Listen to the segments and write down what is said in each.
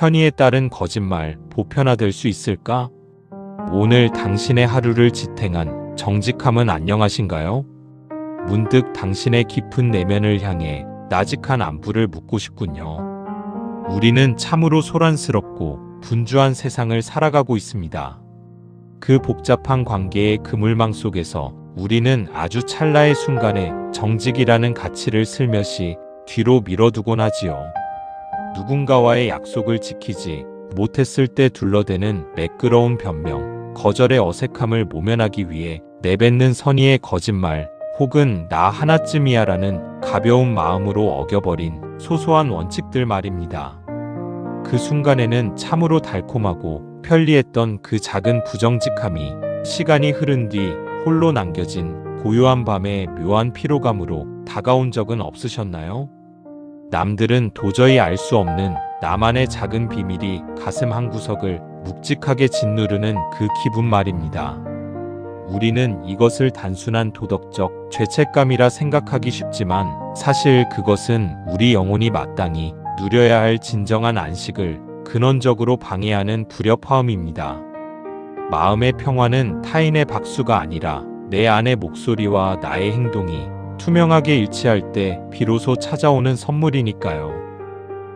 편의에 따른 거짓말 보편화될 수 있을까? 오늘 당신의 하루를 지탱한 정직함은 안녕하신가요? 문득 당신의 깊은 내면을 향해 나직한 안부를 묻고 싶군요. 우리는 참으로 소란스럽고 분주한 세상을 살아가고 있습니다. 그 복잡한 관계의 그물망 속에서 우리는 아주 찰나의 순간에 정직이라는 가치를 슬며시 뒤로 밀어두곤 하지요. 누군가와의 약속을 지키지 못했을 때 둘러대는 매끄러운 변명, 거절의 어색함을 모면하기 위해 내뱉는 선의의 거짓말, 혹은 나 하나쯤이야 라는 가벼운 마음으로 어겨버린 소소한 원칙들 말입니다. 그 순간에는 참으로 달콤하고 편리했던 그 작은 부정직함이 시간이 흐른 뒤 홀로 남겨진 고요한 밤의 묘한 피로감으로 다가온 적은 없으셨나요? 남들은 도저히 알 수 없는 나만의 작은 비밀이 가슴 한구석을 묵직하게 짓누르는 그 기분 말입니다. 우리는 이것을 단순한 도덕적 죄책감이라 생각하기 쉽지만 사실 그것은 우리 영혼이 마땅히 누려야 할 진정한 안식을 근원적으로 방해하는 불협화음입니다. 마음의 평화는 타인의 박수가 아니라 내 안의 목소리와 나의 행동이 투명하게 일치할 때 비로소 찾아오는 선물이니까요.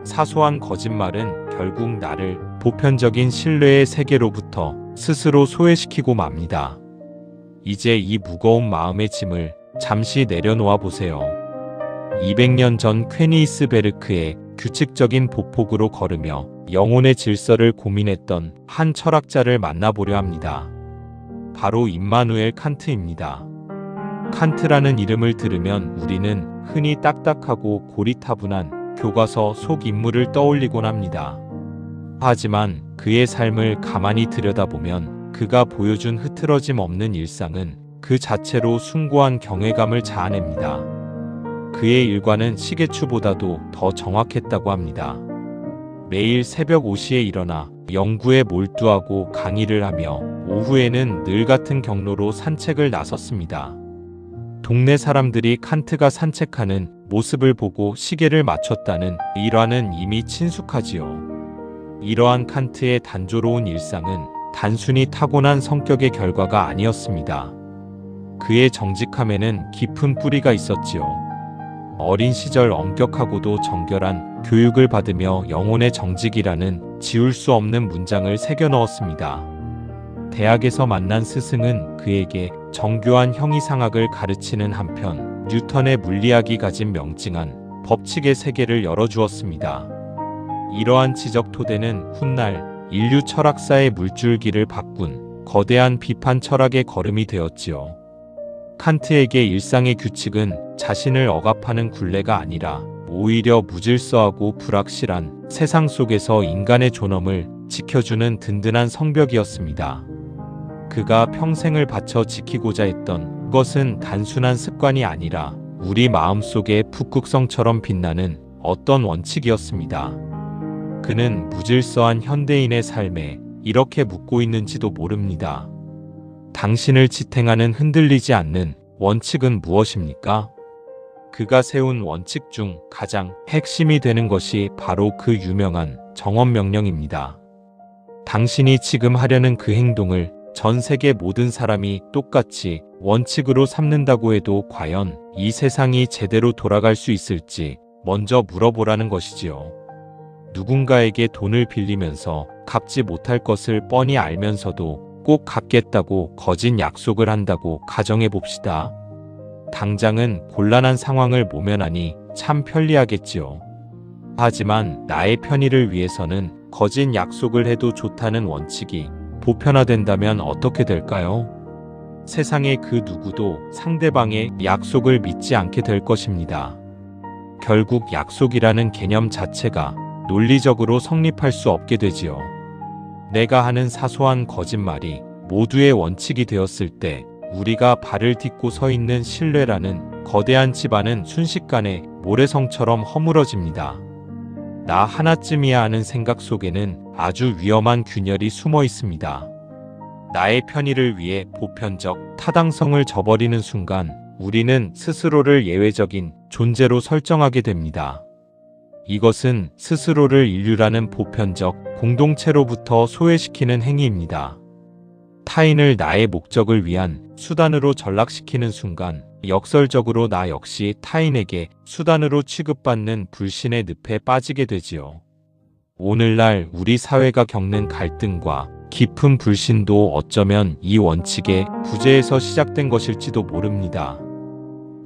사소한 거짓말은 결국 나를 보편적인 신뢰의 세계로부터 스스로 소외시키고 맙니다. 이제 이 무거운 마음의 짐을 잠시 내려놓아 보세요. 200년 전 퀘니스 베르크의 규칙적인 보폭으로 걸으며 영혼의 질서를 고민했던 한 철학자를 만나보려 합니다. 바로 임마누엘 칸트입니다. 칸트라는 이름을 들으면 우리는 흔히 딱딱하고 고리타분한 교과서 속 인물을 떠올리곤 합니다. 하지만 그의 삶을 가만히 들여다보면 그가 보여준 흐트러짐 없는 일상은 그 자체로 숭고한 경외감을 자아냅니다. 그의 일과는 시계추보다도 더 정확했다고 합니다. 매일 새벽 5시에 일어나 연구에 몰두하고 강의를 하며 오후에는 늘 같은 경로로 산책을 나섰습니다. 동네 사람들이 칸트가 산책하는 모습을 보고 시계를 맞췄다는 일화는 이미 친숙하지요. 이러한 칸트의 단조로운 일상은 단순히 타고난 성격의 결과가 아니었습니다. 그의 정직함에는 깊은 뿌리가 있었지요. 어린 시절 엄격하고도 정결한 교육을 받으며 영혼의 정직이라는 지울 수 없는 문장을 새겨 넣었습니다. 대학에서 만난 스승은 그에게 정교한 형이상학을 가르치는 한편 뉴턴의 물리학이 가진 명징한 법칙의 세계를 열어주었습니다. 이러한 지적 토대는 훗날 인류 철학사의 물줄기를 바꾼 거대한 비판 철학의 걸음이 되었지요. 칸트에게 일상의 규칙은 자신을 억압하는 굴레가 아니라 오히려 무질서하고 불확실한 세상 속에서 인간의 존엄을 지켜주는 든든한 성벽이었습니다. 그가 평생을 바쳐 지키고자 했던 것은 단순한 습관이 아니라 우리 마음속에 북극성처럼 빛나는 어떤 원칙이었습니다. 그는 무질서한 현대인의 삶에 이렇게 묻고 있는지도 모릅니다. 당신을 지탱하는 흔들리지 않는 원칙은 무엇입니까? 그가 세운 원칙 중 가장 핵심이 되는 것이 바로 그 유명한 정언명령입니다. 당신이 지금 하려는 그 행동을 전 세계 모든 사람이 똑같이 원칙으로 삼는다고 해도 과연 이 세상이 제대로 돌아갈 수 있을지 먼저 물어보라는 것이지요. 누군가에게 돈을 빌리면서 갚지 못할 것을 뻔히 알면서도 꼭 갚겠다고 거짓 약속을 한다고 가정해 봅시다. 당장은 곤란한 상황을 모면하니 참 편리하겠지요. 하지만 나의 편의를 위해서는 거짓 약속을 해도 좋다는 원칙이 보편화된다면 어떻게 될까요? 세상의 그 누구도 상대방의 약속을 믿지 않게 될 것입니다. 결국 약속이라는 개념 자체가 논리적으로 성립할 수 없게 되지요. 내가 하는 사소한 거짓말이 모두의 원칙이 되었을 때 우리가 발을 딛고 서 있는 신뢰라는 거대한 집안은 순식간에 모래성처럼 허물어집니다. 나 하나쯤이야 하는 생각 속에는 아주 위험한 균열이 숨어 있습니다. 나의 편의를 위해 보편적 타당성을 저버리는 순간 우리는 스스로를 예외적인 존재로 설정하게 됩니다. 이것은 스스로를 인류라는 보편적 공동체로부터 소외시키는 행위입니다. 타인을 나의 목적을 위한 수단으로 전락시키는 순간 역설적으로 나 역시 타인에게 수단으로 취급받는 불신의 늪에 빠지게 되지요. 오늘날 우리 사회가 겪는 갈등과 깊은 불신도 어쩌면 이 원칙의 부재에서 시작된 것일지도 모릅니다.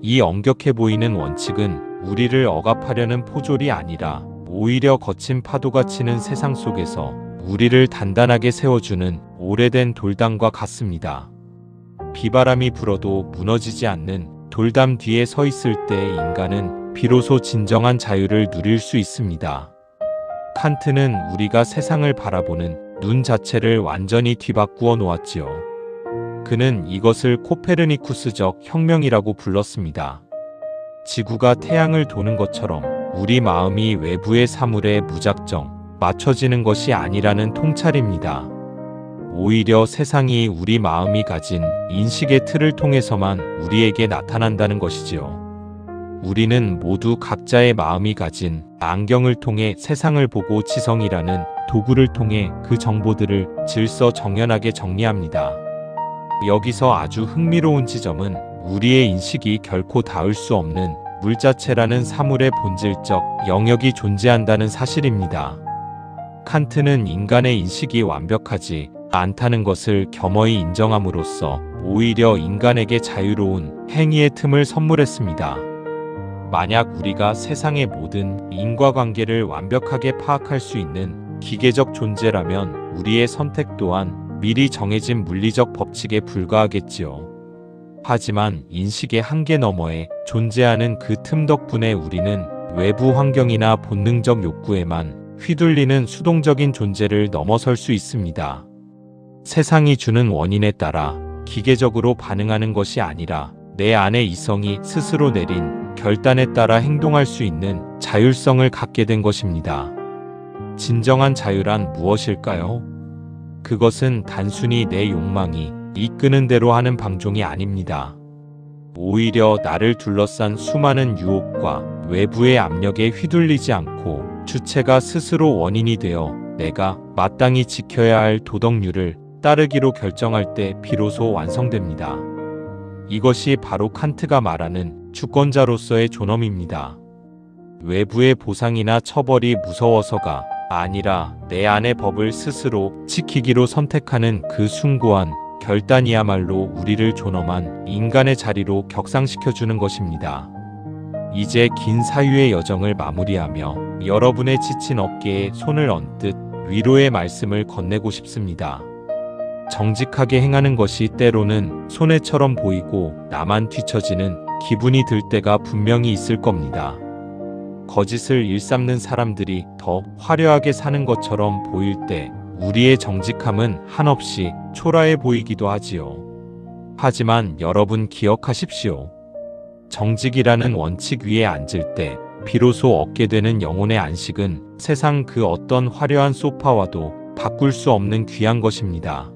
이 엄격해 보이는 원칙은 우리를 억압하려는 포졸이 아니라 오히려 거친 파도가 치는 세상 속에서 우리를 단단하게 세워주는 오래된 돌담과 같습니다. 비바람이 불어도 무너지지 않는 돌담 뒤에 서 있을 때 인간은 비로소 진정한 자유를 누릴 수 있습니다. 칸트는 우리가 세상을 바라보는 눈 자체를 완전히 뒤바꾸어 놓았지요. 그는 이것을 코페르니쿠스적 혁명이라고 불렀습니다. 지구가 태양을 도는 것처럼 우리 마음이 외부의 사물에 무작정 맞춰지는 것이 아니라는 통찰입니다. 오히려 세상이 우리 마음이 가진 인식의 틀을 통해서만 우리에게 나타난다는 것이지요. 우리는 모두 각자의 마음이 가진 안경을 통해 세상을 보고 지성이라는 도구를 통해 그 정보들을 질서정연하게 정리합니다. 여기서 아주 흥미로운 지점은 우리의 인식이 결코 닿을 수 없는 물자체라는 사물의 본질적 영역이 존재한다는 사실입니다. 칸트는 인간의 인식이 완벽하지 않다는 것을 겸허히 인정함으로써 오히려 인간에게 자유로운 행위의 틈을 선물했습니다. 만약 우리가 세상의 모든 인과관계를 완벽하게 파악할 수 있는 기계적 존재라면 우리의 선택 또한 미리 정해진 물리적 법칙에 불과하겠지요. 하지만 인식의 한계 너머에 존재하는 그 틈 덕분에 우리는 외부 환경이나 본능적 욕구에만 휘둘리는 수동적인 존재를 넘어설 수 있습니다. 세상이 주는 원인에 따라 기계적으로 반응하는 것이 아니라 내 안의 이성이 스스로 내린 결단에 따라 행동할 수 있는 자율성을 갖게 된 것입니다. 진정한 자유란 무엇일까요? 그것은 단순히 내 욕망이 이끄는 대로 하는 방종이 아닙니다. 오히려 나를 둘러싼 수많은 유혹과 외부의 압력에 휘둘리지 않고 주체가 스스로 원인이 되어 내가 마땅히 지켜야 할 도덕률을 따르기로 결정할 때 비로소 완성됩니다. 이것이 바로 칸트가 말하는 주권자로서의 존엄입니다. 외부의 보상이나 처벌이 무서워서가 아니라 내 안의 법을 스스로 지키기로 선택하는 그 숭고한 결단이야말로 우리를 존엄한 인간의 자리로 격상시켜주는 것입니다. 이제 긴 사유의 여정을 마무리하며 여러분의 지친 어깨에 손을 얹듯 위로의 말씀을 건네고 싶습니다. 정직하게 행하는 것이 때로는 손해처럼 보이고 나만 뒤처지는 기분이 들 때가 분명히 있을 겁니다. 거짓을 일삼는 사람들이 더 화려하게 사는 것처럼 보일 때 우리의 정직함은 한없이 초라해 보이기도 하지요. 하지만 여러분 기억하십시오. 정직이라는 원칙 위에 앉을 때 비로소 얻게 되는 영혼의 안식은 세상 그 어떤 화려한 소파와도 바꿀 수 없는 귀한 것입니다.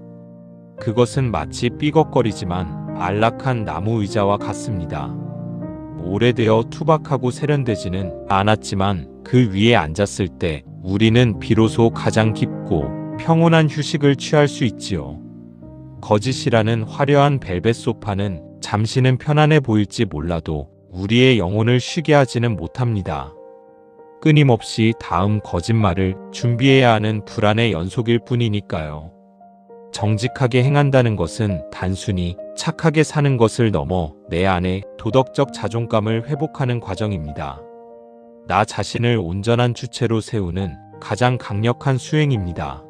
그것은 마치 삐걱거리지만 안락한 나무 의자와 같습니다. 오래되어 투박하고 세련되지는 않았지만 그 위에 앉았을 때 우리는 비로소 가장 깊고 평온한 휴식을 취할 수 있지요. 거짓이라는 화려한 벨벳 소파는 잠시는 편안해 보일지 몰라도 우리의 영혼을 쉬게 하지는 못합니다. 끊임없이 다음 거짓말을 준비해야 하는 불안의 연속일 뿐이니까요. 정직하게 행한다는 것은 단순히 착하게 사는 것을 넘어 내 안의 도덕적 자존감을 회복하는 과정입니다. 나 자신을 온전한 주체로 세우는 가장 강력한 수행입니다.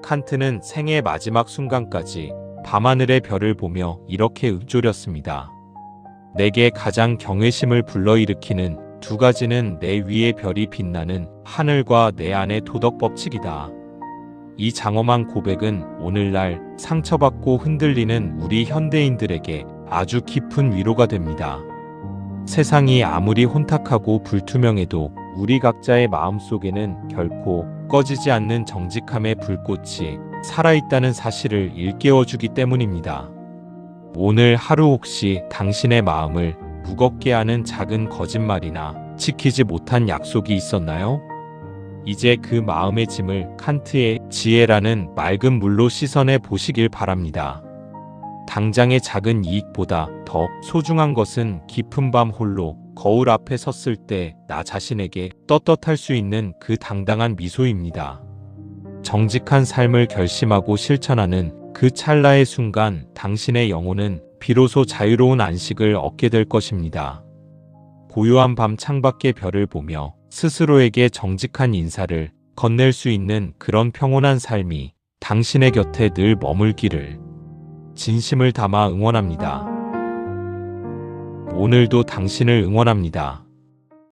칸트는 생의 마지막 순간까지 밤하늘의 별을 보며 이렇게 읊조렸습니다. 내게 가장 경외심을 불러일으키는 두 가지는 내 위의 별이 빛나는 하늘과 내 안의 도덕 법칙이다. 이 장엄한 고백은 오늘날 상처받고 흔들리는 우리 현대인들에게 아주 깊은 위로가 됩니다. 세상이 아무리 혼탁하고 불투명해도 우리 각자의 마음속에는 결코 꺼지지 않는 정직함의 불꽃이 살아있다는 사실을 일깨워주기 때문입니다. 오늘 하루 혹시 당신의 마음을 무겁게 하는 작은 거짓말이나 지키지 못한 약속이 있었나요? 이제 그 마음의 짐을 칸트의 지혜라는 맑은 물로 씻어내 보시길 바랍니다. 당장의 작은 이익보다 더 소중한 것은 깊은 밤 홀로 거울 앞에 섰을 때 나 자신에게 떳떳할 수 있는 그 당당한 미소입니다. 정직한 삶을 결심하고 실천하는 그 찰나의 순간 당신의 영혼은 비로소 자유로운 안식을 얻게 될 것입니다. 고요한 밤 창밖의 별을 보며 스스로에게 정직한 인사를 건넬 수 있는 그런 평온한 삶이 당신의 곁에 늘 머물기를 진심을 담아 응원합니다. 오늘도 당신을 응원합니다.